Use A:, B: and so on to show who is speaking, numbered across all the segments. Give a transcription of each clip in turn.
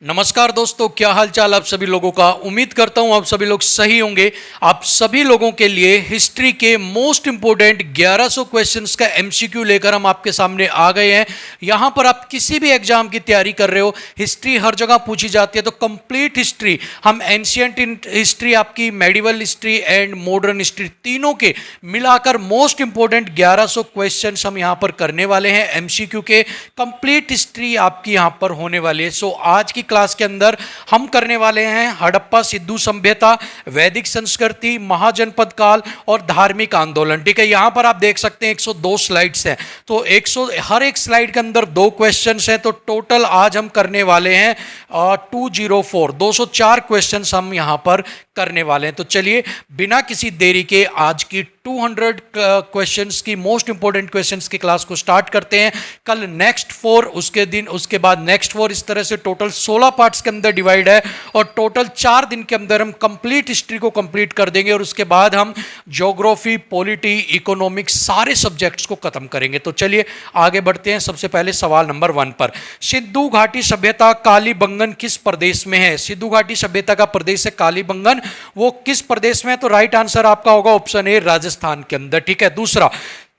A: नमस्कार दोस्तों, क्या हाल चाल आप सभी लोगों का। उम्मीद करता हूं आप सभी लोग सही होंगे। आप सभी लोगों के लिए हिस्ट्री के मोस्ट इंपोर्टेंट 1100 क्वेश्चंस का एमसीक्यू लेकर हम आपके सामने आ गए हैं। यहां पर आप किसी भी एग्जाम की तैयारी कर रहे हो, हिस्ट्री हर जगह पूछी जाती है, तो कंप्लीट हिस्ट्री हम एंशियंट हिस्ट्री, आपकी medieval history and modern history, तीनों के मिलाकर मोस्ट इंपोर्टेंट 1100 क्वेश्चन हम यहां पर करने वाले हैं एमसीक्यू के। कंप्लीट हिस्ट्री आपकी यहां पर होने वाली है। सो आज की क्लास के अंदर हम करने वाले हैं हड़प्पा सिंधु सभ्यता, वैदिक संस्कृति, महाजनपद काल और धार्मिक आंदोलन। ठीक है, यहां पर आप देख सकते हैं 102 स्लाइड्स हैं, तो 100 हर एक स्लाइड के अंदर 2 क्वेश्चंस हैं, तो टोटल आज हम करने वाले हैं 204 क्वेश्चंस हम यहां पर करने वाले हैं। तो चलिए बिना किसी देरी के आज की 200 क्वेश्चंस की, मोस्ट इंपोर्टेंट क्वेश्चंस की क्लास को स्टार्ट करते हैं। कल नेक्स्ट 4, उसके बाद नेक्स्ट 4, इस तरह से टोटल 16 पार्ट्स के अंदर डिवाइड है और टोटल 4 दिन के अंदर हम कंप्लीट हिस्ट्री को कंप्लीट कर देंगे और उसके बाद हम ज्योग्राफी, पॉलिटी, इकोनॉमिक्स, सारे सब्जेक्ट्स को खत्म करेंगे। तो चलिए आगे बढ़ते हैं। सबसे पहले सवाल नंबर 1 पर, सिंधु घाटी सभ्यता कालीबंगन किस प्रदेश में है? सिंधु घाटी सभ्यता का प्रदेश है कालीबंगन, वो किस प्रदेश में है? तो राइट आंसर आपका होगा ऑप्शन ए, राजस्थान के अंदर। ठीक है, दूसरा,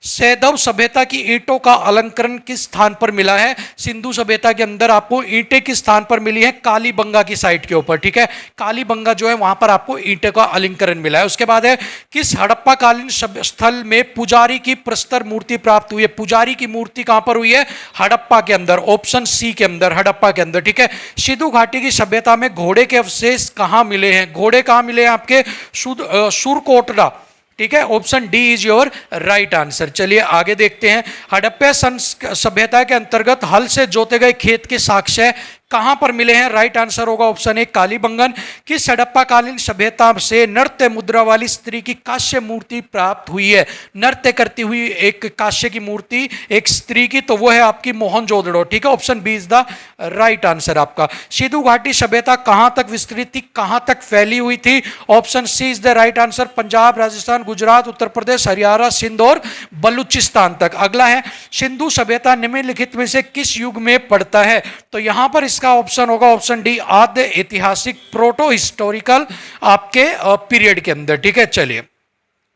A: सैंधव सभ्यता की ईंटों का अलंकरण किस स्थान पर मिला है? सिंधु सभ्यता के अंदर आपको ईंटें किस स्थान पर मिली है? कालीबंगा की साइट के ऊपर। ठीक है, कालीबंगा जो है वहां पर आपको ईंटों का अलंकरण मिला है। उसके बाद है, किस हड़प्पा कालीन स्थल में पुजारी की प्रस्तर मूर्ति प्राप्त हुई है? पुजारी की मूर्ति कहां पर हुई है? हड़प्पा के अंदर, ऑप्शन सी के अंदर, हड़प्पा के अंदर। ठीक है, सिंधु घाटी की सभ्यता में घोड़े के अवशेष कहां मिले हैं? घोड़े कहां मिले हैं आपके? सुरकोटड़ा। ठीक है, option D is your right answer. चलिए आगे देखते हैं। हड़प्पा सभ्यता के अंतर्गत हल से जोते गए खेत के साक्ष्य कहां पर मिले हैं? राइट आंसर होगा ऑप्शन ए, कालीबंगन। किस हड़प्पा कालीन सभ्यता से नृत्य मुद्रा वाली स्त्री की कांस्य मूर्ति प्राप्त हुई है? नृत्य करती हुई एक कांस्य की मूर्ति एक स्त्री की, तो वो है आपकी मोहनजोदड़ो। ठीक है, option B is the right answer आपका। सिंधु घाटी सभ्यता कहां तक विस्तृत थी, कहां तक फैली हुई थी? Option C is the right answer. Punjab, Rajasthan, Gujarat, Uttar Pradesh, Haryana, Sindh और बलूचिस्तान तक। अगला है, सिंधु सभ्यता निम्नलिखित में से किस युग में पड़ता है? तो यहां पर इसका ऑप्शन होगा ऑप्शन डी, आद्य ऐतिहासिक, प्रोटो हिस्टोरिकल आपके पीरियड के अंदर। ठीक है, चलिए,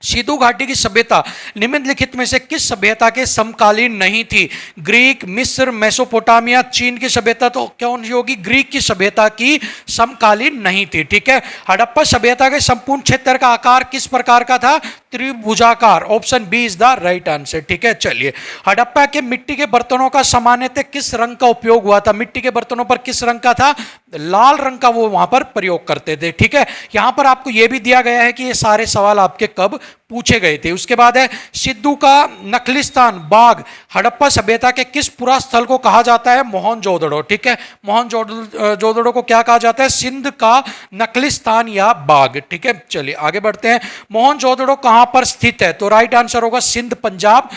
A: सिंधु घाटी की सभ्यता निम्नलिखित में से किस सभ्यता के समकालीन नहीं थी? ग्रीक, मिस्र, मेसोपोटामिया, चीन की सभ्यता तो कौन सी होगी? ग्रीक की सभ्यता की समकालीन नहीं थी। ठीक है, हड़प्पा सभ्यता के संपूर्ण क्षेत्र का आकार किस प्रकार का था? त्रिभुजाकार। Option B is the right answer. ठीक है, चलिए, हड़प्पा के मिट्टी के बर्तनों का सामान्यतः किस रंग का उपयोग हुआ था? मिट्टी के बर्तनों पर किस रंग का था? लाल रंग का वो वहां पर प्रयोग करते थे। ठीक है, यहां पर आपको यह भी दिया गया है कि ये सारे सवाल आपके कब पूछे गए थे। उसके बाद है, सिंधु का नखलिस्तान बाग हड़प्पा सभ्यता के किस पुरा स्थल को कहा जाता है? मोहनजोदड़ो। ठीक है, मोहनजोदड़ो को क्या कहा जाता है? सिंध का नखलिस्तान या बाग। ठीक है, चलिए आगे बढ़ते हैं। मोहनजोदड़ो कहां पर स्थित है? तो राइट आंसर होगा सिंध, पंजाब।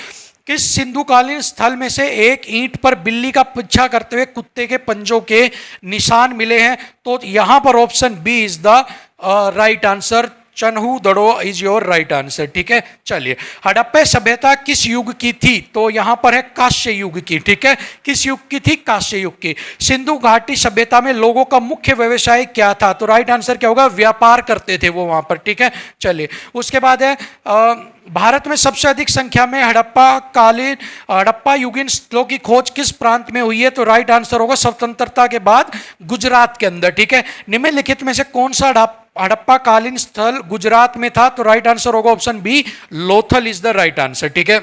A: किस सिंधुकालीन स्थल में से एक ईंट पर बिल्ली का पीछा करते हुए कुत्ते के पंजों के निशान मिले हैं? तो यहां पर option B is the right answer. Chanhu Daro is your right answer. ठीक है, चलिए, हड़प्पा सभ्यता किस युग की थी? तो यहां पर है कांस्य युग की। ठीक है, किस युग की थी? कांस्य युग की। सिंधु घाटी सभ्यता में लोगों का मुख्य व्यवसाय क्या था? तो राइट आंसर क्या होगा? व्यापार करते थे वो वहां पर। ठीक है, चलिए, उसके बाद है, भारत में सबसे अधिक संख्या में हड़प्पा युगीन स्थलों की खोज किस प्रांत में हुई है? तो राइट आंसर होगा स्वतंत्रता के बाद गुजरात के अंदर। ठीक है, निम्नलिखित में से कौन सा हड़प्पा कालीन स्थल गुजरात में था? तो राइट आंसर होगा option B, Lothal is the right answer. ठीक है,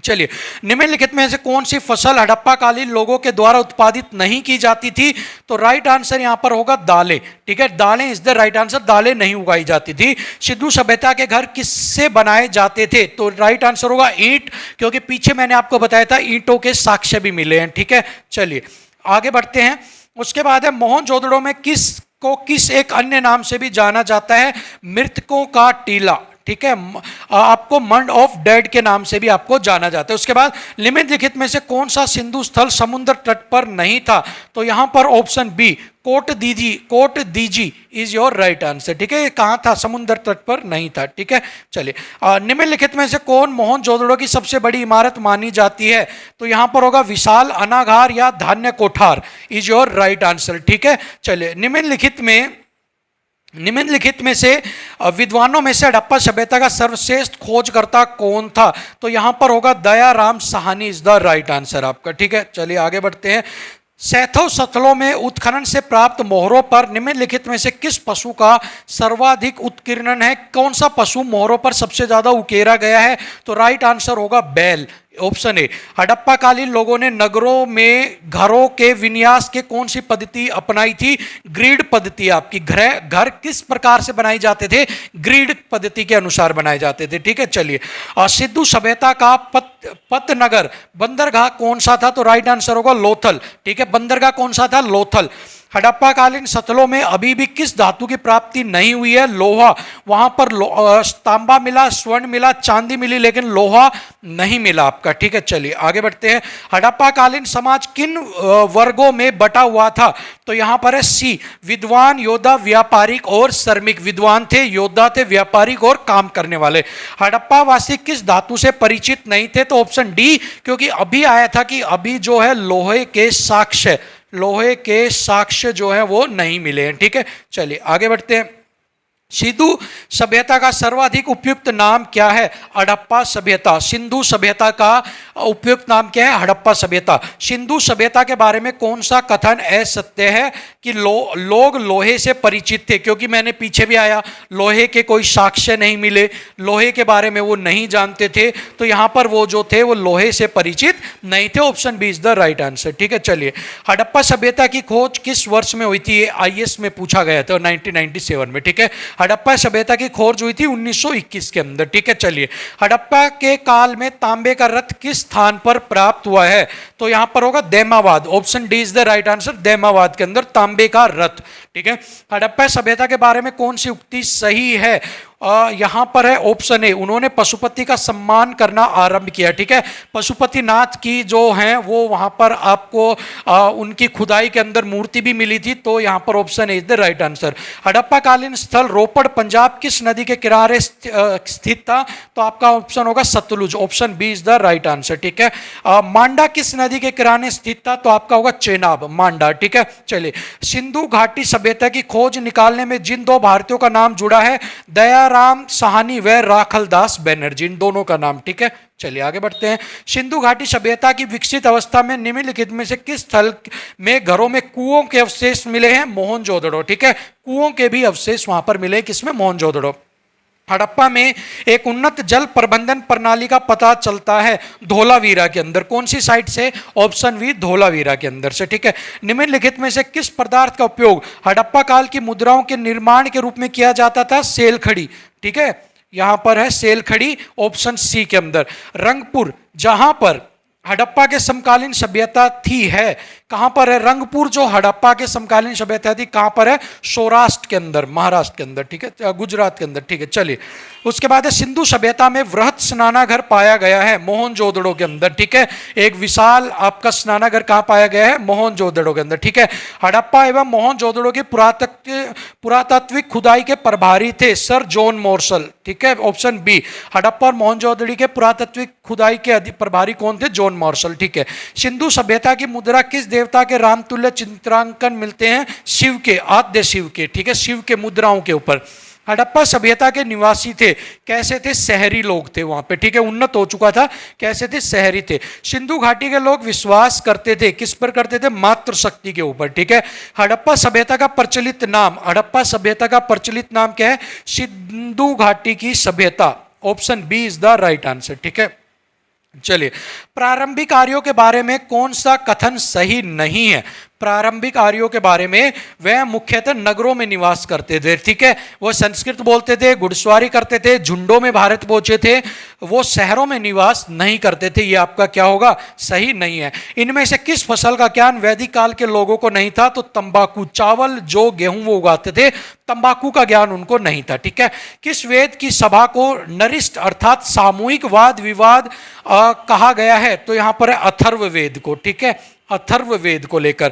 A: चलिए, निम्नलिखित में से कौन सी फसल हड़प्पा कालीन लोगों के द्वारा उत्पादित नहीं की जाती थी? तो राइट आंसर यहां पर होगा दालें। ठीक है, दालें इज द राइट आंसर। दालें नहीं उगाई जाती थी। सिंधु सभ्यता के घर किससे बनाए जाते थे? तो राइट आंसर होगा ईंट, क्योंकि पीछे मैंने आपको बताया था ईंटों के साक्ष्य भी मिले हैं। ठीक है, चलिए आगे बढ़ते हैं। उसके बाद है, मोहनजोदड़ो में किस एक अन्य नाम से भी जाना जाता है? मृतकों का टीला। ठीक है, आपको मंड ऑफ डेड के नाम से भी आपको जाना जाता है। उसके बाद निम्नलिखित में से कौन सा सिंधु स्थल समुद्र तट पर नहीं था? तो यहां पर option B Kot Diji is your right answer, ठीक है। कहां था? समुद्र तट पर नहीं था, ठीक है। चलिए, निम्नलिखित में से कौन मोहनजोदड़ो की सबसे बड़ी इमारत मानी जाती है? तो यहां पर होगा विशाल अनागार या धान्य कोठार इज योर राइट आंसर, ठीक है। चलिए, निम्नलिखित में से विद्वानों में से हड़प्पा सभ्यता का सर्वश्रेष्ठ खोजकर्ता कौन था? तो यहां पर होगा Dayaram Sahni is the right answer आपका, ठीक है। चलिए आगे बढ़ते हैं। सैथव स्थलों में उत्खनन से प्राप्त मोहरों पर निम्नलिखित में से किस पशु का सर्वाधिक उत्कीर्णन है? कौन सा पशु मोहरों पर सबसे ज्यादा उकेरा गया है? तो राइट आंसर होगा बैल, ऑप्शन ए। हड़प्पा कालीन लोगों ने नगरों में घरों के विन्यास के कौन सी पद्धति अपनाई थी? ग्रिड पद्धति। आपकी घर किस प्रकार से बनाए जाते थे? ग्रिड पद्धति के अनुसार बनाए जाते थे, ठीक है। चलिए, सिंधु सभ्यता का पतनगर बंदरगाह कौन सा था? तो राइट आंसर होगा लोथल, ठीक है। बंदरगाह कौन सा था? लोथल। हड़प्पा कालीन स्थलों में अभी भी किस धातु की प्राप्ति नहीं हुई है? लोहा। वहां पर तांबा मिला, स्वर्ण मिला, चांदी मिली, लेकिन लोहा नहीं मिला आपका, ठीक है। चलिए आगे बढ़ते हैं। हड़प्पा कालीन समाज किन वर्गों में बटा हुआ था? तो यहां पर है सी विद्वान, योद्धा, व्यापारिक और श्रमिक। विद्वान थे, योद्धा थे, व्यापारिक और काम करने वाले। हड़प्पा वासी किस धातु से परिचित नहीं थे? तो ऑप्शन डी, क्योंकि अभी आया था कि अभी जो है लोहे के साक्ष्य जो है वो नहीं मिले हैं, ठीक है। चलिए आगे बढ़ते हैं। सिंधु सभ्यता का सर्वाधिक उपयुक्त नाम क्या है? हड़प्पा सभ्यता। सिंधु सभ्यता का उपयुक्त नाम क्या है? हड़प्पा सभ्यता। सिंधु सभ्यता के बारे में कौन सा कथन असत्य है कि लोग लोहे से परिचित थे? क्योंकि मैंने पीछे भी आया, लोहे के कोई साक्ष्य नहीं मिले, लोहे के बारे में वो नहीं जानते थे, तो यहां पर वो जो थे वो लोहे से परिचित नहीं थे। Option B is the right answer, ठीक है। चलिए, हड़प्पा सभ्यता की खोज किस वर्ष में हुई थी? आईएएस में पूछा गया था 1997 में, ठीक है। हड़प्पा सभ्यता की खोज हुई थी 1921 के अंदर, ठीक है। चलिए, हड़प्पा के काल में तांबे का रथ किस स्थान पर प्राप्त हुआ है? तो यहां पर होगा Daimabad, option D is the right answer. Daimabad के अंदर तांबे का रथ, ठीक है। हड़प्पा सभ्यता के बारे में कौन सी उक्ति सही है? यहां पर है ऑप्शन ए, उन्होंने पशुपति का सम्मान करना आरंभ किया, ठीक है। पशुपतिनाथ की जो हैं वो वहां पर आपको उनकी खुदाई के अंदर मूर्ति भी मिली थी, तो यहां पर option A is the right answer. Harappa कालीन स्थल रोपड़ पंजाब किस नदी के किनारे स्थित था? तो आपका ऑप्शन होगा Sutlej, option B is the right answer, ठीक है। मांडा किस नदी के किनारे स्थित था? तो आपका होगा चेनाब, मांडा, ठीक है। चलिए, सिंधु घाटी सभ्यता की खोज निकालने में जिन दो भारतीयों का नाम जुड़ा है, दयाराम साहनी व राखलदास बनर्जी, इन दोनों का नाम, ठीक है। चलिए आगे बढ़ते हैं। सिंधु घाटी सभ्यता की विकसित अवस्था में निम्नलिखित में से किस स्थल में घरों में कुओं के अवशेष मिले हैं? मोहनजोदड़ो, ठीक है। कुओं के भी अवशेष वहां पर मिले, किसमें? मोहनजोदड़ो। हड़प्पा में एक उन्नत जल प्रबंधन प्रणाली का पता चलता है धोलावीरा के अंदर, कौन सी साइट से? ऑप्शन बी धोलावीरा के अंदर से, ठीक है। निम्नलिखित में से किस पदार्थ का उपयोग हड़प्पा काल की मुद्राओं के निर्माण के रूप में किया जाता था? सेलखड़ी, ठीक है। यहां पर है सेलखड़ी, ऑप्शन सी के अंदर। रंगपुर, जहां पर हड़प्पा के समकालीन सभ्यता थी, है कहां पर है? रंगपुर जो हड़प्पा के समकालीन सभ्यता थी कहां पर है? सौराष्ट्र के अंदर, महाराष्ट्र के अंदर, ठीक है, गुजरात के अंदर, ठीक है। चलिए, उसके बाद है सिंधु सभ्यता में वृहत स्नानाघर पाया गया है मोहनजोदड़ो के अंदर, ठीक है। एक विशाल आपका स्नानाघर कहां पाया गया है? मोहनजोदड़ो के अंदर, ठीक है। हड़प्पा एवं मोहनजोदड़ो की पुरातात्विक खुदाई के प्रभारी थे सर जॉन मॉर्सल, ठीक है, ऑप्शन बी। हड़प्पा और मोहनजोदड़ो के पुरातात्विक खुदाई के प्रभारी कौन थे? जॉन मॉर्सल, ठीक है। सिंधु सभ्यता की मुद्रा किस देवता के रामतुल्य चित्रांकन मिलते हैं? शिव के, आद्य शिव के, ठीक है, शिव के मुद्राओं के ऊपर। हड़प्पा सभ्यता के निवासी थे, कैसे थे? शहरी लोग थे वहां पे, ठीक है, उन्नत हो चुका था, कैसे थे? शहरी थे। सिंधु घाटी के लोग विश्वास करते थे, किस पर करते थे? मातृ शक्ति के ऊपर, ठीक है। हड़प्पा सभ्यता का प्रचलित नाम, हड़प्पा सभ्यता का प्रचलित नाम क्या है? सिंधु घाटी की सभ्यता, option B is the right answer, ठीक है। चलिए, प्रारंभिक कार्यों के बारे में कौन सा कथन सही नहीं है? प्रारंभिक आर्यों के बारे में, वह मुख्यतः नगरों में निवास करते थे, ठीक है। वो संस्कृत बोलते थे, घुड़सवारी करते थे, झुंडों में भारत पहुंचे थे, वो शहरों में निवास नहीं करते थे। ये आपका क्या होगा, सही नहीं है। इनमें से किस फसल का ज्ञान वैदिक काल के लोगों को नहीं था, तो तंबाकू, चावल, जो गेहूं वो उगाते थे, तंबाकू का ज्ञान उनको नहीं था, ठीक है। किस वेद की सभा को नरिष्ट अर्थात सामूहिक वाद विवाद कहा गया है, तो यहां पर है अथर्ववेद को, ठीक है, अथर्ववेद को लेकर।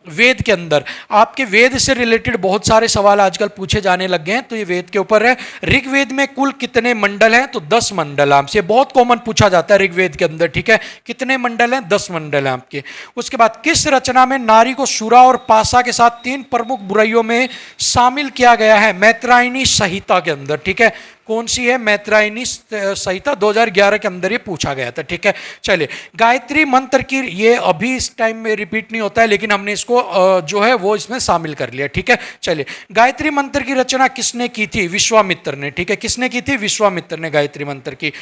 A: वेद के अंदर आपके वेद से रिलेटेड बहुत सारे सवाल आजकल पूछे जाने लग गए हैं, तो ये वेद के ऊपर है। ऋग्वेद में कुल कितने मंडल हैं, तो 10 मंडल आपसे बहुत कॉमन पूछा जाता है ऋग्वेद के अंदर, ठीक है। कितने मंडल हैं, 10 मंडल हैं आपके। उसके बाद किस रचना में नारी को शुरा और पासा के साथ 3 प्रमुख बुराइयों में शामिल किया गया है, मैत्रायणी संहिता के अंदर, ठीक है। कौन सी है, मैत्रायणी संहिता, 2011 के अंदर ये पूछा गया था, ठीक है। चलिए, गायत्री मंत्र की, ये अभी इस टाइम में रिपीट नहीं होता है, लेकिन हमने इसको जो है वो इसमें शामिल कर लिया, ठीक है। चलिए, गायत्री मंत्र की रचना किसने की थी, विश्वामित्र ने, ठीक है। किसने की थी, विश्वामित्र ने गायत्री मंत्र की।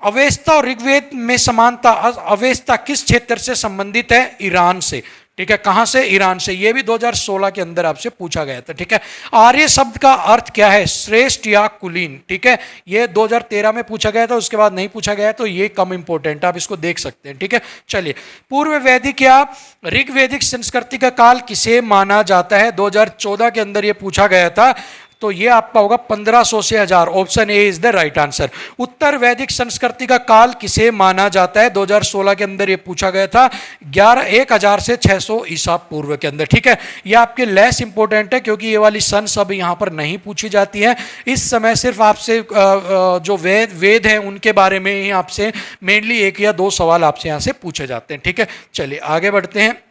A: अवेस्ता और ऋग्वेद में समानता, अवेस्ता किस क्षेत्र से संबंधित है, ईरान से, ठीक है। कहां से, ईरान से। यह भी 2016 के अंदर आपसे पूछा गया था, ठीक है। आर्य शब्द का अर्थ क्या है, श्रेष्ठ या कुलीन, ठीक है। यह 2013 में पूछा गया था, उसके बाद नहीं पूछा गया, तो ये कम इंपॉर्टेंट, आप इसको देख सकते हैं, ठीक है। चलिए, पूर्व वैदिक या ऋग्वैदिक संस्कृति का काल किसे माना जाता है, 2014 के अंदर यह पूछा गया था, तो ये आपका होगा 1500 से 1000, option A is the right answer. उत्तर वैदिक संस्कृति का काल किसे माना जाता है, 2016 के अंदर ये पूछा गया था, 1000 से 600 ईसा पूर्व के अंदर, ठीक है। ये आपके लेस इंपॉर्टेंट है, क्योंकि ये वाली सन सब यहाँ पर नहीं पूछी जाती है। इस समय सिर्फ आपसे जो वेद है उनके बारे में ही आपसे मेनली 1 या 2 सवाल आपसे यहाँ से पूछे जाते हैं, ठीक है। चलिए आगे बढ़ते हैं।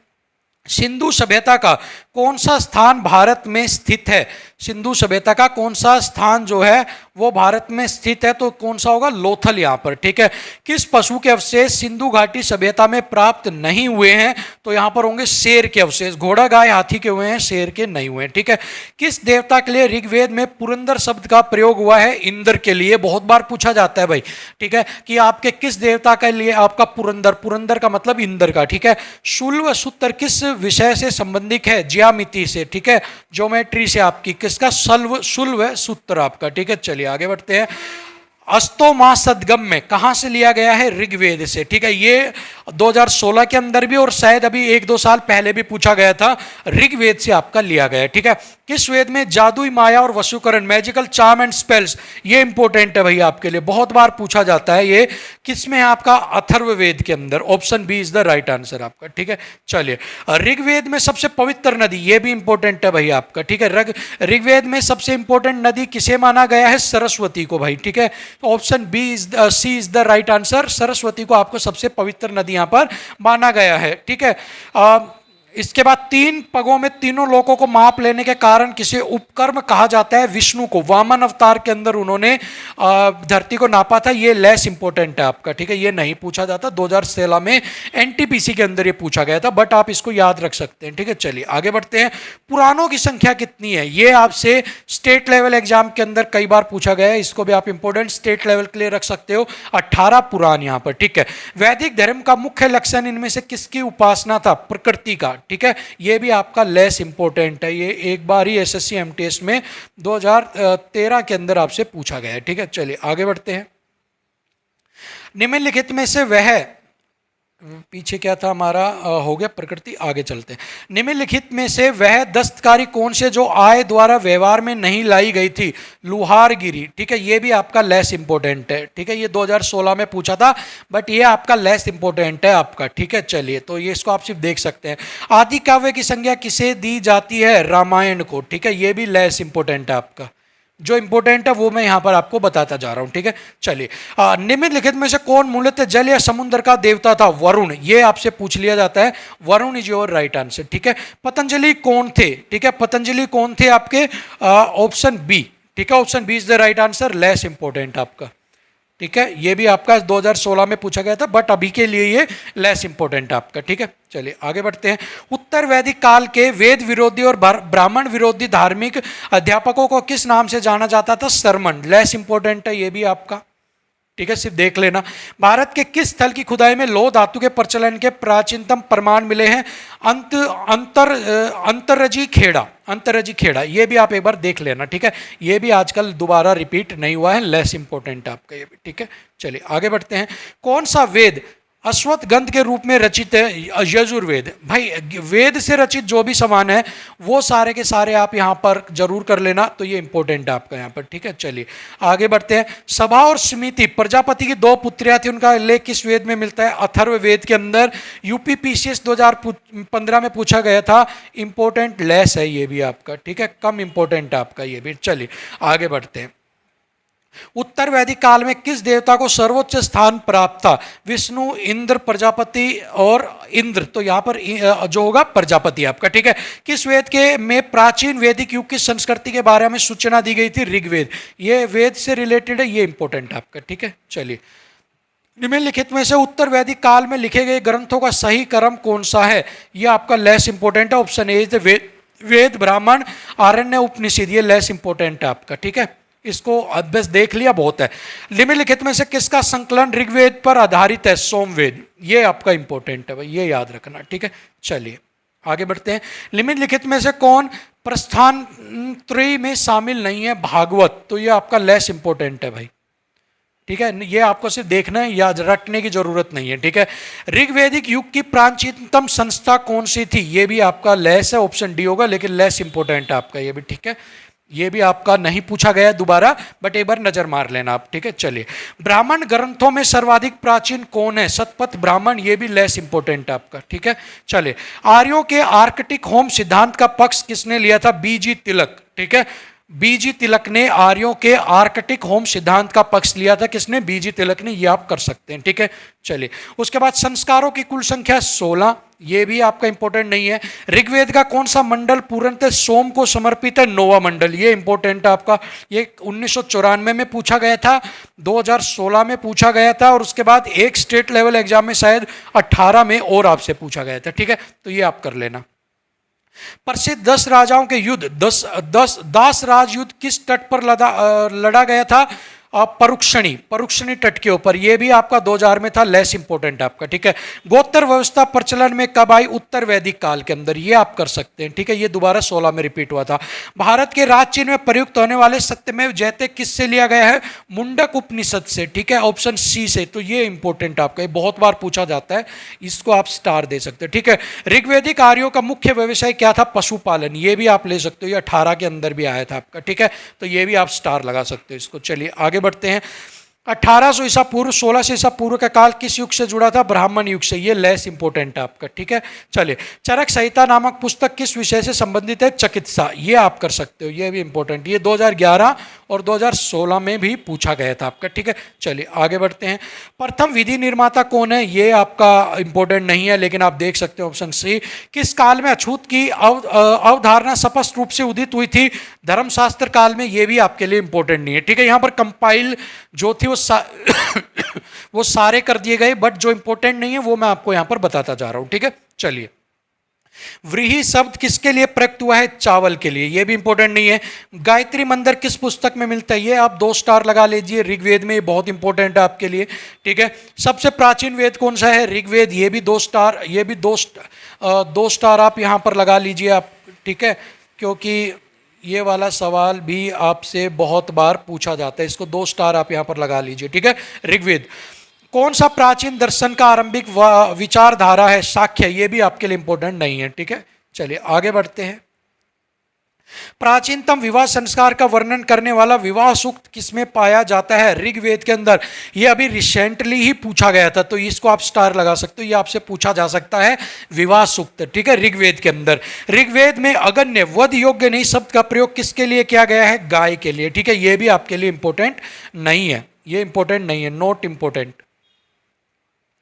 A: सिंधु सभ्यता का कौन सा स्थान भारत में स्थित है, सिंधु सभ्यता का कौन सा स्थान जो है वो भारत में स्थित है, तो कौन सा होगा, लोथल यहाँ पर, ठीक है। किस पशु के अवशेष सिंधु घाटी सभ्यता में प्राप्त नहीं हुए हैं, तो यहाँ पर होंगे शेर के अवशेष, घोड़ा, गाय, हाथी के हुए हैं, शेर के नहीं हुए हैं, ठीक है। किस देवता के लिए ऋग्वेद में पुरंदर शब्द का प्रयोग हुआ है, इंद्र के लिए, बहुत बार पूछा जाता है भाई, ठीक है, कि आपके किस देवता के लिए आपका पुरंदर, पुरंदर का मतलब इंद्र का, ठीक है। शुल्व सूत्र किस विषय से संबंधित है, ज्यामिति से, ठीक है, ज्योमेट्री से आपकी, किसका, शुल्व सूत्र आपका, ठीक है। चलिए आगे बढ़ते हैं। अस्तोमा सदगम में कहां से लिया गया है, ऋग्वेद से, ठीक है। ये 2016 के अंदर भी और शायद अभी 1-2 साल पहले भी पूछा गया था, ऋग्वेद से आपका लिया गया है, ठीक है। किस वेद में जादुई माया और वशीकरण, मैजिकल चार्म एंड स्पेल्स, ये इंपॉर्टेंट है भाई आपके लिए, बहुत बार पूछा जाता है, ये किसमें है आपका, अथर्ववेद के अंदर, option B is the right answer आपका, ठीक है। चलिए, ऋग्वेद में सबसे पवित्र नदी, ये भी इंपॉर्टेंट है भाई आपका, ठीक है। ऋग्वेद में सबसे इंपॉर्टेंट नदी किसे माना गया है, सरस्वती को भाई, ठीक है। Option B C is the right answer, Saraswati को आपको सबसे पवित्र नदी यहां पर माना गया है, ठीक है। इसके बाद 3 पगों में तीनों लोकों को माप लेने के कारण किसे उपकर्म कहा जाता है, विष्णु को, वामन अवतार के अंदर उन्होंने धरती को नापा था, ये लेस इंपॉर्टेंट है आपका, ठीक है। ये नहीं पूछा जाता, 2016 में एनटीपीसी के अंदर ये पूछा गया था, बट आप इसको याद रख सकते हैं, ठीक है। चलिए आगे बढ़ते हैं। पुराणों की संख्या कितनी है, ये आपसे स्टेट लेवल एग्जाम के अंदर कई बार पूछा गया है, इसको भी आप इंपॉर्टेंट स्टेट लेवल के लिए रख सकते हो, 18 पुराण यहाँ पर, ठीक है। वैदिक धर्म का मुख्य लक्षण इनमें से किसकी उपासना था, प्रकृति का, ठीक है। ये भी आपका लेस इंपॉर्टेंट है, ये एक बार ही एसएससी एमटीएस में 2013 के अंदर आपसे पूछा गया है, ठीक है। चलिए आगे बढ़ते हैं। निम्नलिखित में से वह, पीछे क्या था हमारा, हो गया प्रकृति, आगे चलते हैं। निम्नलिखित में से वह दस्तकारी कौन से जो आय द्वारा व्यवहार में नहीं लाई गई थी, लुहारगिरी, ठीक है। ये भी आपका लेस इंपॉर्टेंट है, ठीक है। ये 2016 में पूछा था, बट ये आपका लेस इंपॉर्टेंट है आपका, ठीक है। चलिए, तो ये इसको आप सिर्फ देख सकते हैं। आदि काव्य की संज्ञा किसे दी जाती है, रामायण को, ठीक है। ये भी लेस इंपॉर्टेंट है आपका, जो इंपॉर्टेंट है वो मैं यहां पर आपको बताता जा रहा हूं, ठीक है। चलिए, निम्नलिखित में से कौन मूलतः जल या समुद्र का देवता था, वरुण, ये आपसे पूछ लिया जाता है, Varun is your right answer, ठीक है। पतंजलि कौन थे, ठीक है, पतंजलि कौन थे आपके, ऑप्शन बी, ठीक है, option B is the right answer, less important आपका, ठीक है। ये भी आपका 2016 में पूछा गया था, बट अभी के लिए ये लेस इंपॉर्टेंट आपका, ठीक है। चलिए आगे बढ़ते हैं। उत्तर वैदिक काल के वेद विरोधी और ब्राह्मण विरोधी धार्मिक अध्यापकों को किस नाम से जाना जाता था, शर्मन, लेस इंपॉर्टेंट है ये भी आपका, ठीक है, सिर्फ देख लेना। भारत के किस स्थल की खुदाई में लौह धातु के प्रचलन के प्राचीनतम प्रमाण मिले हैं? अंतरजी खेड़ा, अंतरजी खेड़ा, ये भी आप एक बार देख लेना। ठीक है, ये भी आजकल दोबारा रिपीट नहीं हुआ है, लेस इंपॉर्टेंट आपका ये भी। ठीक है, चलिए आगे बढ़ते हैं। कौन सा वेद अश्वत्थगंध के रूप में रचित है? यजुर्वेद। भाई वेद से रचित जो भी सामान है वो सारे के सारे आप यहाँ पर जरूर कर लेना, तो ये इंपॉर्टेंट है आपका यहाँ पर। ठीक है, चलिए आगे बढ़ते हैं। सभा और समिति प्रजापति की दो पुत्रियां थी, उनका उल्लेख किस वेद में मिलता है? अथर्ववेद के अंदर। यूपीपीसीएस 2015 में पूछा गया था, इंपॉर्टेंट लेस है ये भी आपका। ठीक है, कम इंपॉर्टेंट आपका ये भी। चलिए आगे बढ़ते हैं। उत्तर वैदिक काल में किस देवता को सर्वोच्च स्थान प्राप्त था? विष्णु, इंद्र, प्रजापति और इंद्र, तो यहां पर जो होगा प्रजापति आपका। ठीक है, किस वेद के में प्राचीन वैदिक युग की संस्कृति के बारे में सूचना दी गई थी? ऋग्वेद। ये वेद से रिलेटेड है, ये इंपॉर्टेंट आपका। ठीक है, चलिए निम्नलिखित में से उत्तर वैदिक काल में लिखे गए ग्रंथों का सही क्रम कौन सा है? ये आपका लेस इंपॉर्टेंट है। ऑप्शन ए इज वेद, ब्राह्मण, आरण्य, उपनिषद, ये लेस इंपॉर्टेंट है आपका। ठीक है, इसको बस देख लिया बहुत है। निम्नलिखित में से किसका संकलन ऋग्वेद पर आधारित है? सोमवेद। ये आपका इंपॉर्टेंट है भाई, ये याद रखना। ठीक है, चलिए आगे बढ़ते हैं। निम्नलिखित में से कौन प्रस्थान त्रयी में शामिल नहीं है? भागवत। तो ये आपका लेस इंपॉर्टेंट है भाई। ठीक है, ये आपको सिर्फ देखना है, याद रखने की जरूरत नहीं है। ठीक है, ऋग्वैदिक युग की प्राचीनतम संस्था कौन सी थी? ये भी आपका लेस है, ऑप्शन डी होगा, लेकिन लेस इंपॉर्टेंट है आपका ये भी। ठीक है, ये भी आपका नहीं पूछा गया दोबारा, बट एक बार नजर मार लेना आप। ठीक है, चलिए ब्राह्मण ग्रंथों में सर्वाधिक प्राचीन कौन है? शतपथ ब्राह्मण, ये भी लेस इंपॉर्टेंट आपका। ठीक है, चलिए आर्यों के आर्कटिक होम सिद्धांत का पक्ष किसने लिया था? बीजी तिलक। ठीक है, बीजी तिलक ने आर्यों के आर्कटिक होम सिद्धांत का पक्ष लिया था। किसने? बीजी तिलक ने, ये आप कर सकते हैं। ठीक है, चलिए उसके बाद संस्कारों की कुल संख्या 16, ये भी आपका इंपॉर्टेंट नहीं है। ऋग्वेद का कौन सा मंडल पूर्णतः सोम को समर्पित है? नौवां मंडल, ये इंपॉर्टेंट है आपका। ये 1994 में पूछा गया था, 2016 में पूछा गया था, और उसके बाद एक स्टेट लेवल एग्जाम में शायद 18 में और आपसे पूछा गया था। ठीक है, तो ये आप कर लेना। प्रसिद्ध 10 राजाओं के युद्ध, दास राज युद्ध किस तट पर लड़ा गया था? परुक्षणी तट के ऊपर, ये भी आपका 2000 में था, लेस इंपॉर्टेंट आपका। ठीक है, गोत्र व्यवस्था प्रचलन में कब आई? उत्तर वैदिक काल के अंदर, ये आप कर सकते हैं। ठीक है, ये दोबारा 16 में रिपीट हुआ था। भारत के राज चिन्ह में प्रयुक्त होने वाले सत्यमेव जयते किससे लिया गया है? मुंडक उपनिषद से। ठीक है, ऑप्शन सी से, तो ये इंपॉर्टेंट आपका, ये बहुत बार पूछा जाता है, इसको आप स्टार दे सकते हैं। ठीक है, ऋग्वैदिक आर्यों का मुख्य व्यवसाय क्या था? पशुपालन, ये भी आप ले सकते हो, ये 18 के अंदर भी आया था आपका। ठीक है, तो ये भी आप स्टार लगा सकते हो इसको। चलिए आगे बढ़ते हैं। 1800 ईसा पूर्व 1600 ईसा पूर्व का काल किस युग से जुड़ा था? ब्राह्मण युग से, ये लेस इंपॉर्टेंट है आपका। ठीक है, चलिए चरक संहिता नामक पुस्तक किस विषय से संबंधित है? चिकित्सा, ये आप कर सकते हो, ये भी इंपॉर्टेंट। ये 2011 और 2016 में भी पूछा गया था आपका। ठीक है, चलिए आगे बढ़ते हैं। प्रथम विधि निर्माता कौन है? ये आपका इंपॉर्टेंट नहीं है, लेकिन आप देख सकते हो ऑप्शन सी। किस काल में अछूत की अवधारणा स्पष्ट रूप से उदित हुई थी? धर्मशास्त्र काल में, ये भी आपके लिए इंपॉर्टेंट नहीं है। ठीक है, यहाँ पर कंपाइल जो थी वो सारे कर दिए गए, बट जो इंपॉर्टेंट नहीं है वो मैं आपको यहां पर बताता जा रहा हूं। ठीक है, चलिए व्रीहि शब्द किसके लिए प्रयुक्त हुआ है? चावल के लिए, ये भी इंपॉर्टेंट नहीं है। गायत्री मंत्र किस पुस्तक में मिलता है? ये आप 2 स्टार लगा लीजिए, ऋग्वेद में, ये बहुत इंपॉर्टेंट है आपके लिए। ठीक है, सबसे प्राचीन वेद कौन सा है? ऋग्वेद, ये भी 2 स्टार, ये भी 2 स्टार आप यहां पर लगा लीजिए आप। ठीक है, क्योंकि ये वाला सवाल भी आपसे बहुत बार पूछा जाता है, इसको 2 स्टार आप यहां पर लगा लीजिए। ठीक है, ऋग्वेद। कौन सा प्राचीन दर्शन का आरंभिक विचारधारा है? साख्य, ये भी आपके लिए इंपॉर्टेंट नहीं है। ठीक है, चलिए आगे बढ़ते हैं। प्राचीनतम विवाह संस्कार का वर्णन करने वाला विवाह सूक्त किसमें पाया जाता है? ऋग्वेद के अंदर, ये अभी रिसेंटली ही पूछा गया था, तो इसको आप स्टार लगा सकते हो, ये आपसे पूछा जा सकता है, विवाह सूक्त। ठीक है, ऋग्वेद के अंदर। ऋग्वेद में अगन्य, वध योग्य नहीं शब्द का प्रयोग किसके लिए किया गया है? गाय के लिए। ठीक है, ये भी आपके लिए इंपॉर्टेंट नहीं है, ये इंपॉर्टेंट नहीं है, नॉट इंपॉर्टेंट,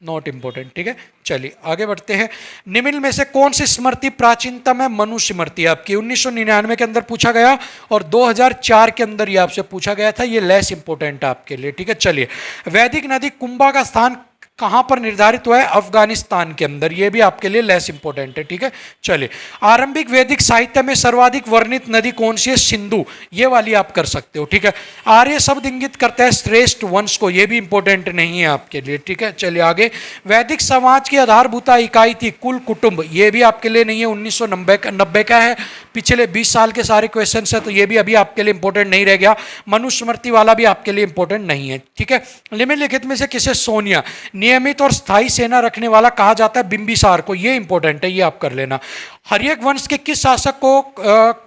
A: नॉट इंपॉर्टेंट। ठीक है, चलिए आगे बढ़ते हैं। निम्न में से कौन सी स्मृति प्राचीनतम है? मनु स्मृति आपकी 1999 के अंदर पूछा गया, और 2004 के अंदर ये आपसे पूछा गया था, ये लेस इंपॉर्टेंट है आपके लिए। ठीक है, चलिए वैदिक नदी कुंभा का स्थान कहां पर निर्धारित हुआ है? अफगानिस्तान के अंदर। ये भी आपके लिए लेस इंपॉर्टेंट है, ठीक है। चलिए, आरंभिक वैदिक साहित्य में सर्वाधिक वर्णित नदी कौन सी है? सिंधु। ये वाली आप कर सकते हो, ठीक है। आर्य शब्द इंगित करता है श्रेष्ठ वंश को, ये भी इंपॉर्टेंट नहीं है आपके लिए, ठीक है। चलिए आगे, वैदिक समाज की आधारभूत इकाई थी कुल कुटुंब, ये भी आपके लिए नहीं है, 1990 का है। पिछले 20 साल के सारे क्वेश्चन है, तो ये भी अभी आपके लिए इंपॉर्टेंट नहीं रह गया। मनुस्मृति वाला भी आपके लिए इंपॉर्टेंट नहीं है, ठीक है। निम्नलिखित में से किसे सोनिया नियमित और स्थायी सेना रखने वाला कहा जाता है? बिंबिसार को, ये इंपॉर्टेंट है, ये आप कर लेना। हर्यक वंश के किस शासक को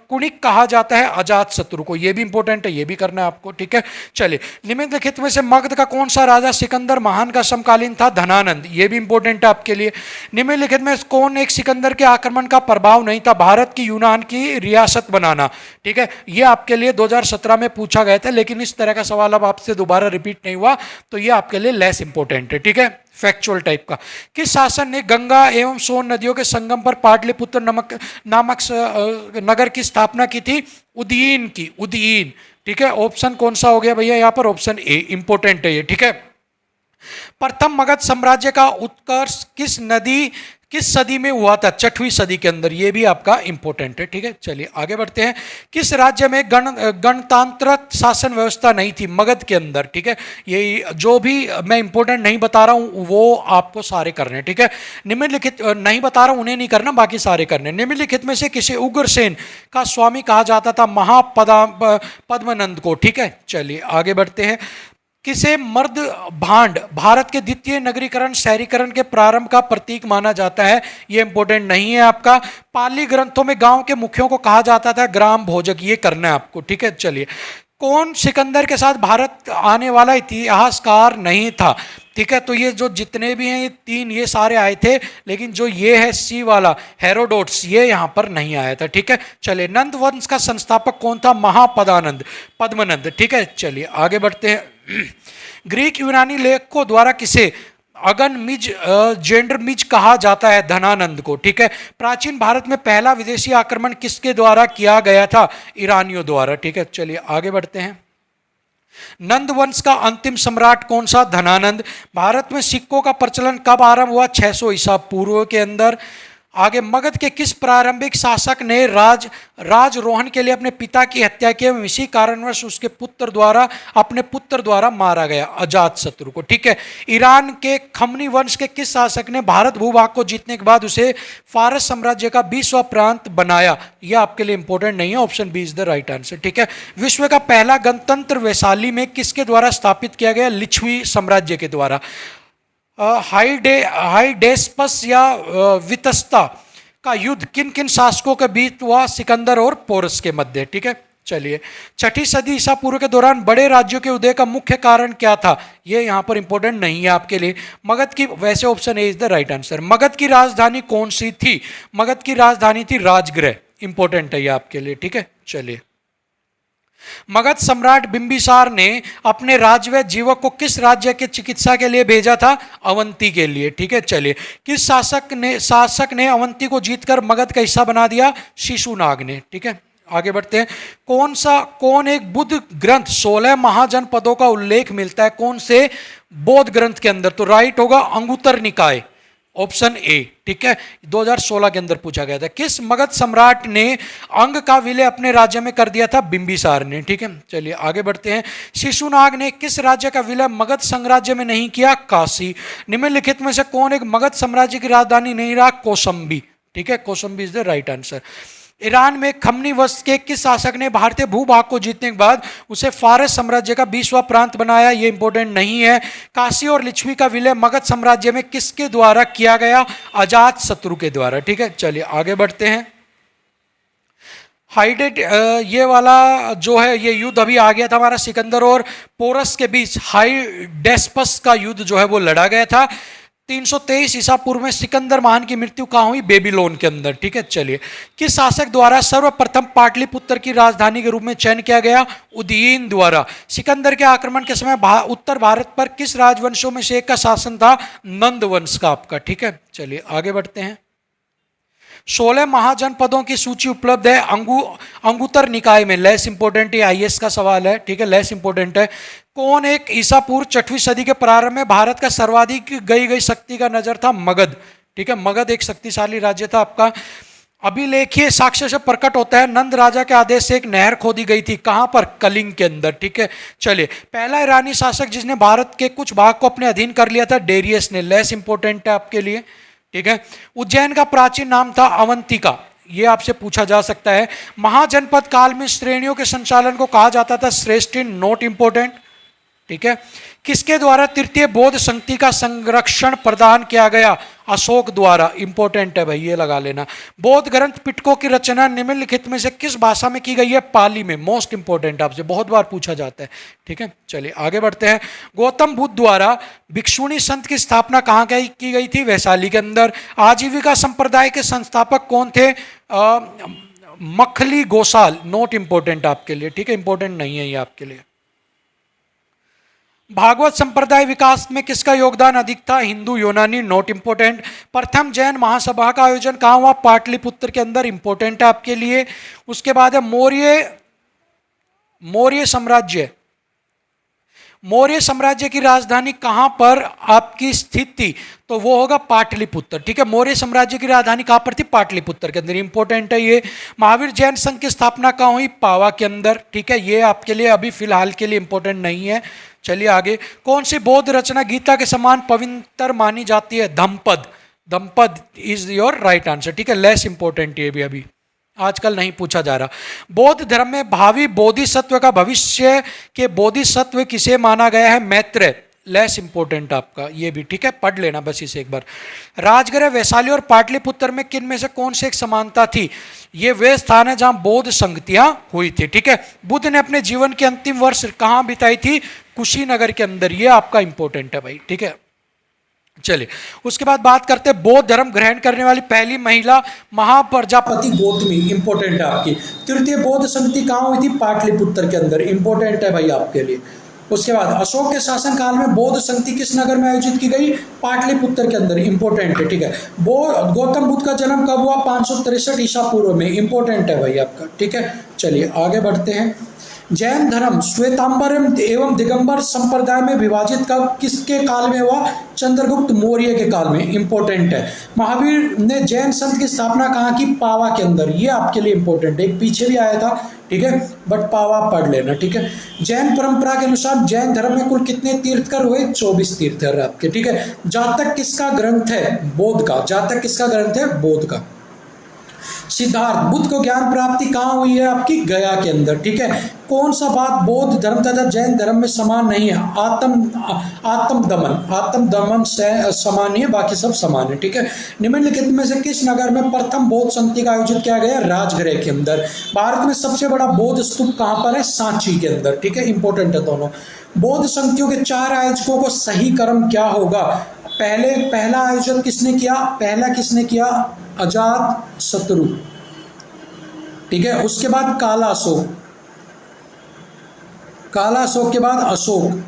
A: कुणिक कहा जाता है? अजात शत्रु को, ये भी इंपॉर्टेंट है, ये भी करना है आपको, ठीक है। चलिए, निम्नलिखित में से मगध का कौन सा राजा सिकंदर महान का समकालीन था? धनानंद, ये भी इंपॉर्टेंट है आपके लिए। निम्नलिखित में कौन एक सिकंदर के आक्रमण का प्रभाव नहीं था? भारत की यूनान की रियासत बनाना, ठीक है। ये आपके लिए 2017 में पूछा गया था, लेकिन इस तरह का सवाल अब आपसे दोबारा रिपीट नहीं हुआ, तो ये आपके लिए लेस इंपॉर्टेंट है, ठीक है, फैक्चुअल टाइप का। किस शासन ने गंगा एवं सोन नदियों के संगम पर पाटलिपुत्र नामक नगर की स्थापना की थी? उदयीन की, उदयीन, ठीक है। ऑप्शन कौन सा हो गया भैया यहाँ पर? ऑप्शन ए, इंपॉर्टेंट है ये, ठीक है। प्रथम मगध साम्राज्य का उत्कर्ष किस सदी में हुआ था? 6वीं सदी के अंदर, ये भी आपका इंपॉर्टेंट है, ठीक है। चलिए आगे बढ़ते हैं। किस राज्य में गणतंत्र शासन व्यवस्था नहीं थी? मगध के अंदर, ठीक है। ये जो भी मैं इंपॉर्टेंट नहीं बता रहा हूं वो आपको सारे करने, ठीक है। निम्नलिखित नहीं बता रहा हूं उन्हें नहीं करना, बाकी सारे करने। निम्नलिखित में से किसे उग्रसेन का स्वामी कहा जाता था? पद्मनंद को, ठीक है। चलिए आगे बढ़ते हैं। किसे मर्द भांड भारत के द्वितीय नगरीकरण शहरीकरण के प्रारंभ का प्रतीक माना जाता है? ये इंपॉर्टेंट नहीं है आपका। पाली ग्रंथों में गांव के मुखियों को कहा जाता था ग्राम भोजक, ये करना है आपको, ठीक है। चलिए, कौन सिकंदर के साथ भारत आने वाला इतिहासकार नहीं था? ठीक है, तो ये जो जितने भी हैं ये 3 ये सारे आए थे, लेकिन जो ये है सी वाला हेरोडोट्स, ये यहाँ पर नहीं आया था, ठीक है। चलिए, नंद वंश का संस्थापक कौन था? पद्मनंद, ठीक है। चलिए आगे बढ़ते हैं। ग्रीक यूनानी लेखकों द्वारा किसे अगनमिज जेंडरमिज कहा जाता है? धनानंद को, ठीक है। प्राचीन भारत में पहला विदेशी आक्रमण किसके द्वारा किया गया था? ईरानियों द्वारा, ठीक है। चलिए आगे बढ़ते हैं। नंद वंश का अंतिम सम्राट कौन सा? धनानंद। भारत में सिक्कों का प्रचलन कब आरंभ हुआ? 600 ईसा पूर्व के अंदर। आगे, मगध के किस प्रारंभिक शासक ने राजरोहण के लिए अपने पिता की हत्या की? इसी कारणवश उसके अपने पुत्र द्वारा मारा गया, अजात शत्रु को, ठीक है। ईरान के खमनी वंश के किस शासक ने भारत भूभाग को जीतने के बाद उसे फारस साम्राज्य का 20वां प्रांत बनाया? यह आपके लिए इंपॉर्टेंट नहीं है, option B is the right answer, ठीक है। विश्व का पहला गणतंत्र वैशाली में किसके द्वारा स्थापित किया गया? लिच्छवी साम्राज्य के द्वारा। हाइडेस्पस या वितस्ता का युद्ध किन किन शासकों के बीच हुआ? सिकंदर और पोरस के मध्य, ठीक है। चलिए, 6ठी सदी ईसा पूर्व के दौरान बड़े राज्यों के उदय का मुख्य कारण क्या था? ये यहाँ पर इंपॉर्टेंट नहीं है आपके लिए। मगध की, वैसे option A is the right answer. Magadh की राजधानी कौन सी थी? मगध की राजधानी थी राजगृह, इंपॉर्टेंट है ये आपके लिए, ठीक है। चलिए, मगध सम्राट बिंबिसार ने अपने राजवैद्य जीवक को किस राज्य के चिकित्सा के लिए भेजा था? अवंती के लिए, ठीक है। चलिए, किस शासक ने अवंती को जीतकर मगध का हिस्सा बना दिया? शिशुनाग ने, ठीक है। आगे बढ़ते हैं। कौन एक बुद्ध ग्रंथ 16 महाजनपदों का उल्लेख मिलता है? कौन से बौद्ध ग्रंथ के अंदर? तो राइट होगा अंगुत्तर निकाय, ऑप्शन ए, ठीक है। 2016 के अंदर पूछा गया था। किस मगध सम्राट ने अंग का विलय अपने राज्य में कर दिया था? बिंबिसार ने, ठीक है। चलिए आगे बढ़ते हैं। शिशुनाग ने किस राज्य का विलय मगध साम्राज्य में नहीं किया? काशी। निम्नलिखित में से कौन एक मगध साम्राज्य की राजधानी नहीं रहा? कौसंबी, ठीक है। Kausambi is the right answer. Iran में खमनी वंश के किस शासक ने भारतीय भूभाग को जीतने के बाद उसे फारस साम्राज्य का 20वां प्रांत बनाया? ये इंपॉर्टेंट नहीं है। काशी और लिच्छवी का विलय मगध साम्राज्य में किसके द्वारा किया गया? अजात शत्रु के द्वारा, ठीक है। चलिए आगे बढ़ते हैं। ये वाला जो है ये युद्ध अभी आ गया था हमारा, सिकंदर और पोरस के बीच हाइडेस्पस का युद्ध जो है वो लड़ा गया था। 323 ईसा पूर्व में सिकंदर महान की मृत्यु कहाँ हुई? बेबीलोन के अंदर, ठीक है। चलिए, किस शासक द्वारा सर्वप्रथम पाटलिपुत्र की राजधानी के रूप में चयन किया गया? उदयीन द्वारा। सिकंदर के आक्रमण के समय उत्तर भारत पर किस राजवंशों में से एक का शासन था? नंद वंश का आपका, ठीक है। चलिए आगे बढ़ते हैं। 16 महाजनपदों की सूची उपलब्ध है अंगुत्तर निकाय में। लेस इंपॉर्टेंट है, आईएएस का सवाल है, ठीक है, लेस इंपॉर्टेंट है। कौन एक ईसा पूर्व 6वीं सदी के प्रारंभ में भारत का सर्वाधिक गई शक्ति का नजर था? मगध। ठीक है, मगध एक शक्तिशाली राज्य था आपका। अभिलेखीय साक्ष्य से प्रकट होता है नंद राजा के आदेश से एक नहर खोदी गई थी। कहां पर? कलिंग के अंदर। ठीक है, चलिए, पहला ईरानी शासक जिसने भारत के कुछ भाग को अपने अधीन कर लिया था, डेरियस ने। लेस इंपॉर्टेंट है आपके लिए। ठीक है, उज्जैन का प्राचीन नाम था अवंतिका, ये आपसे पूछा जा सकता है। महाजनपद काल में श्रेणियों के संचालन को कहा जाता था श्रेष्ठी, नोट इंपोर्टेंट। ठीक है, किसके द्वारा तृतीय बौद्ध संगति का संरक्षण प्रदान किया गया? अशोक द्वारा। इंपॉर्टेंट है भाई, ये लगा लेना। बौद्ध ग्रंथ पिटकों की रचना निम्नलिखित में से किस भाषा में की गई है? पाली में। मोस्ट इंपॉर्टेंट, आपसे बहुत बार पूछा जाता है। ठीक है, चलिए आगे बढ़ते हैं। गौतम बुद्ध द्वारा भिक्षुणी संत की स्थापना कहाँ की गई थी? वैशाली के अंदर। आजीविका संप्रदाय के संस्थापक कौन थे? मखली गोसाल। नोट इंपॉर्टेंट आपके लिए। ठीक है, इंपॉर्टेंट नहीं है ये आपके लिए। भागवत संप्रदाय विकास में किसका योगदान अधिक था? हिंदू यूनानी। Note important. प्रथम जैन महासभा का आयोजन कहाँ हुआ? पाटलिपुत्र के अंदर। इंपोर्टेंट है आपके लिए। उसके बाद है मौर्य साम्राज्य। मौर्य साम्राज्य की राजधानी कहां पर आपकी स्थित थी? तो वो होगा पाटलिपुत्र। ठीक है, मौर्य साम्राज्य की राजधानी कहां पर थी? पाटलिपुत्र के अंदर। इंपॉर्टेंट है ये। महावीर जैन संघ की स्थापना कहां हुई? पावा के अंदर। ठीक है, ये आपके लिए अभी फिलहाल के लिए इंपॉर्टेंट नहीं है। चलिए आगे। कौन सी बौद्ध रचना गीता के समान पवित्र मानी जाती है? Dhammapada. Dhammapada is your right answer. ठीक है, लेस इंपॉर्टेंट ये भी अभी आजकल नहीं पूछा जा रहा। बौद्ध धर्म में भावी बोधिसत्व का भविष्य के बोधिसत्व किसे माना गया है? मैत्रेय। लेस इंपॉर्टेंट आपका ये भी। ठीक है, पढ़ लेना बस इसे एक बार। राजगृह, वैशाली और पाटलिपुत्र में किन में से कौन से एक समानता थी? ये वे स्थान है जहां बौद्ध संगतियां हुई थी। ठीक है, बुद्ध ने अपने जीवन के अंतिम वर्ष कहां बिताई थी? कुशीनगर के अंदर। ये आपका इंपॉर्टेंट है भाई। ठीक है, चलिए उसके बाद बात करते हैं बौद्ध धर्म ग्रहण करने वाली पहली महिला महाप्रजापति गौतमी। इंपॉर्टेंट है आपकी। तृतीय बौद्ध संगति कहाँ हुई थी? पाटलिपुत्र के अंदर। इंपॉर्टेंट है भाई आपके लिए। उसके बाद अशोक के शासन काल में बौद्ध संगति किस नगर में आयोजित की गई? पाटलिपुत्र के अंदर। इंपॉर्टेंट है। ठीक है, गौतम बुद्ध का जन्म कब हुआ? 563 ईसा पूर्व में। इंपॉर्टेंट है भाई आपका। ठीक है, चलिए आगे बढ़ते हैं। जैन धर्म श्वेतांबर एवं दिगंबर संप्रदाय में विभाजित कब किसके काल में हुआ? चंद्रगुप्त मौर्य के काल में। इंपॉर्टेंट है। महावीर ने जैन संत की स्थापना कहाँ की? पावा के अंदर। ये आपके लिए इंपॉर्टेंट है, एक पीछे भी आया था। ठीक है, बट पावा पढ़ लेना। ठीक है, जैन परंपरा के अनुसार जैन धर्म में कुल कितने तीर्थकर हुए? 24 तीर्थकर आपके। ठीक है, जातक किसका ग्रंथ है? बौद्ध का। जातक किसका ग्रंथ है? बौद्ध का। सिद्धार्थ बुद्ध को ज्ञान प्राप्ति कहाँ हुई है? आपकी गया के अंदर। ठीक है, कौन सा बात बौद्ध धर्म तथा जैन धर्म में समान नहीं है? आत्म दमन से समान है, बाकी सब समान है। ठीक है, निम्नलिखित में से किस नगर में प्रथम बौद्ध संगति का आयोजित किया गया? राजगृह के अंदर। भारत में सबसे बड़ा बौद्ध स्तूप कहाँ पर है? सांची के अंदर। ठीक है, इंपॉर्टेंट है दोनों। बौद्ध संगतियों के 4 आयोजकों को सही क्रम क्या होगा? पहला आयोजन किसने किया? किसने किया? अजात शत्रु। ठीक है, उसके बाद कालाशोक के बाद अशोक,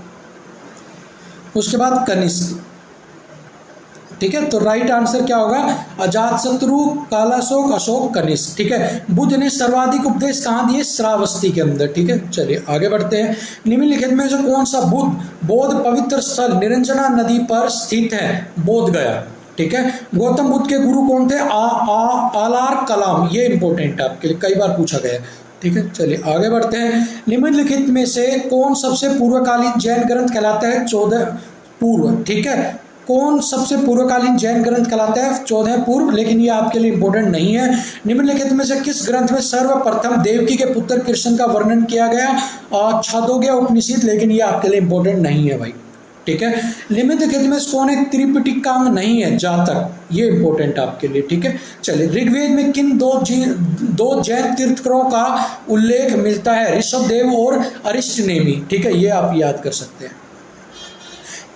A: उसके बाद कनिष्क। ठीक है, तो राइट आंसर क्या होगा? अजातशत्रु, कालाशोक, अशोक, कनिष्क। ठीक है, बुद्ध ने सर्वाधिक उपदेश कहाँ दिए? श्रावस्ती के अंदर। ठीक है, चलिए आगे बढ़ते हैं। निम्नलिखित में से कौन सा बौद्ध पवित्र स्थल निरंजना नदी पर स्थित है? बोध गया। ठीक है, गौतम बुद्ध के गुरु कौन थे? आलार कलाम। ये इंपॉर्टेंट है आपके लिए, कई बार पूछा गया। ठीक है, चलिए आगे बढ़ते हैं। निम्नलिखित में से कौन सबसे पूर्वकालीन जैन ग्रंथ कहलाता है? 14 पूर्व। ठीक है, कौन सबसे पूर्वकालीन जैन ग्रंथ कहलाता है? 14 पूर्व, लेकिन ये आपके लिए इंपॉर्टेंट नहीं है। निम्नलिखित में से किस ग्रंथ में सर्वप्रथम देवकी के पुत्र कृष्ण का वर्णन किया गया? छांदोग्य उपनिषद, लेकिन ये आपके लिए इंपॉर्टेंट नहीं है भाई। ठीक है, निम्नलिखित में कौन एक त्रिपिटकांग नहीं है? जातक। ये इंपॉर्टेंट आपके लिए। ठीक है, चलिए ऋग्वेद में किन दो जैन तीर्थंकरों का उल्लेख मिलता है? ऋषभदेव और अरिष्टनेमी। ठीक है, ये आप याद कर सकते हैं।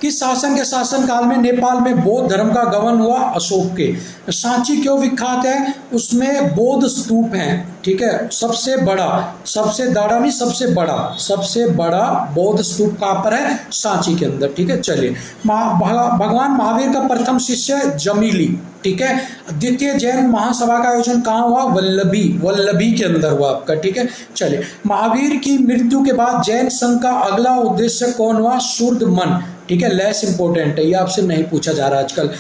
B: किस शासन के शासन काल में नेपाल में बौद्ध धर्म का गमन हुआ? अशोक के। सांची क्यों विख्यात है? उसमें बौद्ध स्तूप हैं, ठीक है। सबसे बड़ा, सबसे बड़ा नहीं, सबसे बड़ा बौद्ध स्तूप कहाँ पर है? सांची के अंदर, ठीक है। चलिए, भगवान महावीर का प्रथम शिष्य जमीली, ठीक है। द्वितीय जैन महासभा का आयोजन कहाँ हुआ? वल्लभी के अंदर हुआ आपका, ठीक है। चलिए, महावीर की मृत्यु के बाद जैन संघ का अगला उद्देश्य कौन हुआ? शुद्ध मन, ठीक है। लेस इंपॉर्टेंट है, ये आपसे नहीं पूछा जा रहा आजकल।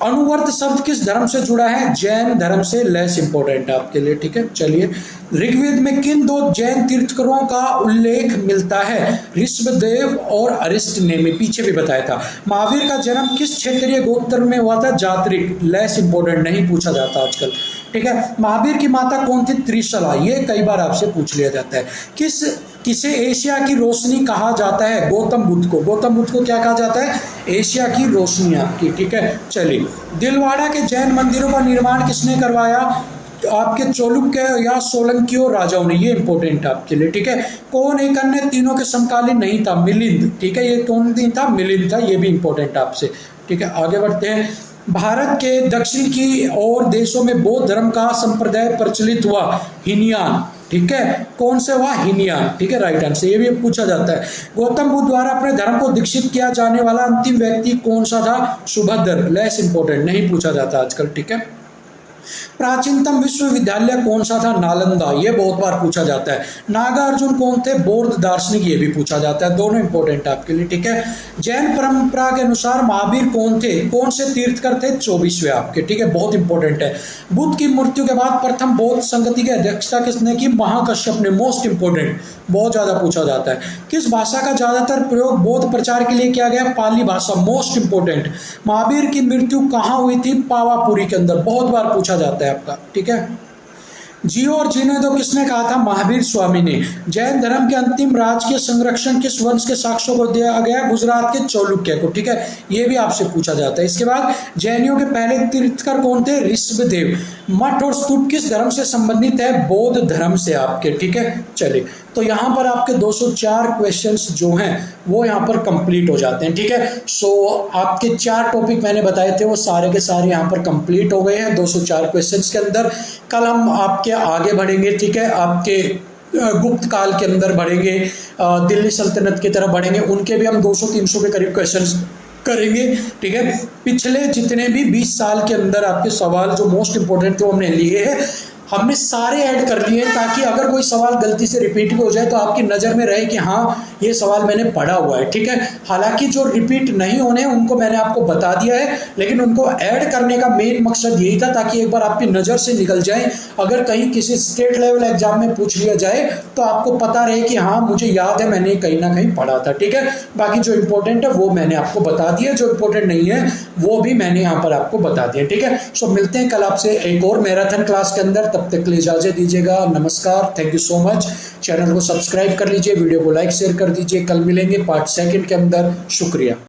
B: अनुवर्त शब्द किस धर्म से जुड़ा है? जैन धर्म से। लेस इंपॉर्टेंट है आपके लिए, ठीक है। चलिए, ऋग्वेद में किन दो जैन तीर्थंकरों का उल्लेख मिलता है? ऋषभदेव और अरिष्टनेमि, पीछे भी बताया था। महावीर का जन्म किस क्षेत्रीय गोत्र में हुआ था? जात्रिक। लेस इंपॉर्टेंट, नहीं पूछा जाता आजकल, ठीक है। महावीर की माता कौन थी? त्रिशला, ये कई बार आपसे पूछ लिया जाता है। किसे एशिया की रोशनी कहा जाता है? गौतम बुद्ध को। गौतम बुद्ध को क्या कहा जाता है? एशिया की रोशनी आपकी, ठीक है। चलिए, दिलवाड़ा के जैन मंदिरों का निर्माण किसने करवाया? आपके चालुक्य या सोलंकियों राजाओं ने। ये इंपॉर्टेंट आपके लिए, ठीक है। कौन एक अन्य तीनों के समकालीन नहीं था? मिलिंद, ठीक है। ये कौन नहीं था? मिलिंद था। ये भी इंपॉर्टेंट आपसे, ठीक है। आगे बढ़ते हैं। भारत के दक्षिण की और देशों में बौद्ध धर्म का संप्रदाय प्रचलित हुआ? हीनयान, ठीक है। कौन से हुआ? हीनयान, ठीक है। राइट आंसर, ये भी पूछा जाता है। गौतम बुद्ध द्वारा अपने धर्म को दीक्षित किया जाने वाला अंतिम व्यक्ति कौन सा था? सुभद्र। लेस इंपॉर्टेंट, नहीं पूछा जाता आजकल, ठीक है। प्राचीनतम विश्वविद्यालय कौन सा था? नालंदा, ये बहुत बार पूछा जाता है। नागार्जुन कौन थे? बौद्ध दार्शनिक, ये भी पूछा जाता है। दोनों इंपॉर्टेंट आपके लिए, ठीक है। जैन परंपरा के अनुसार महावीर कौन थे? कौन से तीर्थकर थे? 24वें आपके, ठीक है। बहुत इंपॉर्टेंट है। बुद्ध की मृत्यु के बाद प्रथम बौद्ध संगति की अध्यक्षता किसने की? महाकश्यप ने। मोस्ट इंपॉर्टेंट, बहुत ज्यादा पूछा जाता है। किस भाषा का ज्यादातर प्रयोग बौद्ध प्रचार के लिए किया गया? पाली भाषा। Most important. महावीर की मृत्यु कहाँ हुई थी? पावापुरी के अंदर। बहुत बार पूछा जाता है आपका, ठीक है। जियो और जीने दो किसने कहा था? महावीर स्वामी ने। जैन धर्म के अंतिम राजकीय संरक्षण किस वंश के शासकों को दिया गया? गुजरात के चालुक्य को, ठीक है। ये भी आपसे पूछा जाता है। इसके बाद जैनियों के पहले तीर्थंकर कौन थे? ऋषभदेव। मठ और स्तूप किस धर्म से संबंधित है? बौद्ध धर्म से आपके, ठीक है। चलिए, तो यहाँ पर आपके 204 क्वेश्चंस जो हैं वो यहाँ पर कंप्लीट हो जाते हैं, ठीक है। सो आपके 4 टॉपिक मैंने बताए थे वो सारे के सारे यहाँ पर कंप्लीट हो गए हैं 204 क्वेश्चंस के अंदर। कल हम आपके आगे बढ़ेंगे, ठीक है। आपके गुप्त काल के अंदर बढ़ेंगे, दिल्ली सल्तनत की तरफ बढ़ेंगे, उनके भी हम 200-300 के करीब क्वेश्चंस करेंगे, ठीक है। पिछले जितने भी 20 साल के अंदर आपके सवाल जो मोस्ट इंपोर्टेंट थे वो हमने लिए हैं, हमने सारे ऐड कर लिए हैं ताकि अगर कोई सवाल गलती से रिपीट भी हो जाए तो आपकी नज़र में रहे कि हाँ ये सवाल मैंने पढ़ा हुआ है, ठीक है। हालांकि जो रिपीट नहीं होने उनको मैंने आपको बता दिया है, लेकिन उनको ऐड करने का मेन मकसद यही था ताकि एक बार आपकी नज़र से निकल जाए। अगर कहीं किसी स्टेट लेवल एग्जाम में पूछ लिया जाए तो आपको पता रहे कि हाँ मुझे याद है, मैंने कहीं ना कहीं पढ़ा था, ठीक है। बाकी जो इंपॉर्टेंट है वो मैंने आपको बता दिया, जो इंपॉर्टेंट नहीं है वो भी मैंने यहाँ पर आपको बता दिया, ठीक है। सो मिलते हैं कल आपसे एक और मैराथन क्लास के अंदर, तब तक के लिए इजाजत दीजिएगा। नमस्कार, thank you so much. Channel को सब्सक्राइब कर लीजिए, वीडियो को लाइक शेयर कर दीजिए। कल मिलेंगे पार्ट 2 के अंदर। शुक्रिया।